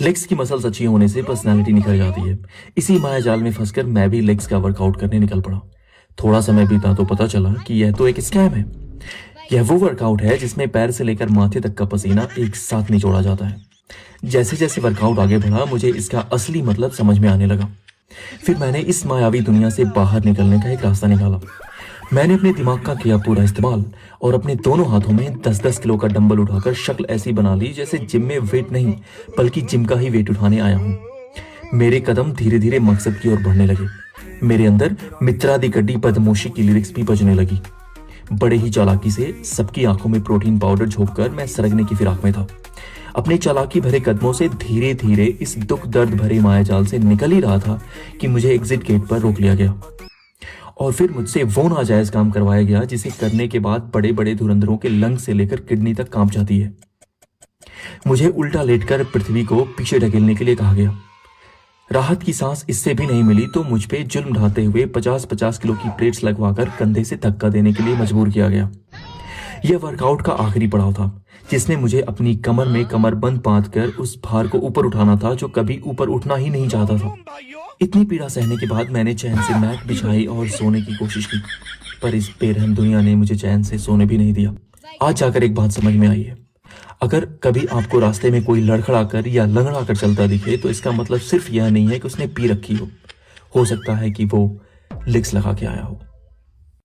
Legs की muscles अच्छी होने से पर्सनालिटी निखर जाती है। इसी माया जाल में फंसकर मैं भी लेग्स का वर्कआउट करने निकल पड़ा। थोड़ा समय बीता तो पता चला कि यह तो एक स्कैम है। यह वो वर्कआउट है जिसमें पैर से लेकर माथे तक का पसीना एक साथ निचोड़ा जाता है। जैसे जैसे वर्कआउट आगे बढ़ा मुझे इसका असली मतलब समझ में आने लगा। फिर मैंने इस मायावी दुनिया से बाहर निकलने का एक रास्ता निकाला। मैंने अपने दिमाग का किया पूरा इस्तेमाल और अपने दोनों हाथों में 10-10 किलो का डंबल उठाकर शक्ल ऐसी बना ली जैसे जिम में वेट नहीं बल्कि जिम का ही वेट उठाने आया हूँ। मेरे कदम धीरे धीरे मकसद की ओर बढ़ने लगे। मेरे अंदर मित्रा दी गड्डी पद्मोशी की लिरिक्स भी बजने लगी। बड़े ही चालाकी से सबकी आंखों में प्रोटीन पाउडर झोंककर मैं सरकने की फिराक में था। अपने चालाकी भरे कदमों से धीरे धीरे इस दुख दर्द भरे मायाजाल से निकल ही रहा था कि मुझे एग्जिट गेट पर रोक लिया गया और फिर मुझसे वो नाजायज काम करवाया गया जिसे करने के बाद बड़े बड़े धुरंधरों के लंग से लेकर किडनी तक कांप जाती है। मुझे उल्टा लेटकर पृथ्वी को पीछे ढकेलने के लिए कहा गया। राहत की सांस इससे भी नहीं मिली तो मुझ पे जुल्म ढाते हुए 50-50 किलो की प्लेट्स लगवाकर कंधे से धक्का देने के लिए मजबूर किया गया। यह वर्कआउट का आखिरी पड़ाव था जिसने मुझे अपनी कमर में कमरबंद बांधकर उस भार को ऊपर उठाना था जो कभी ऊपर उठना ही नहीं चाहता था। इतनी पीड़ा सहने के बाद मैंने चैन से मैट बिछाई और सोने की कोशिश की, पर इस बेरहम दुनिया ने मुझे चैन से सोने भी नहीं दिया। आज जाकर एक बात समझ में आई है, अगर कभी आपको रास्ते में कोई लड़खड़ा कर या लंगड़ा कर चलता दिखे तो इसका मतलब सिर्फ यह नहीं है कि उसने पी रखी हो सकता है कि वो लिक्स लगा के आया हो।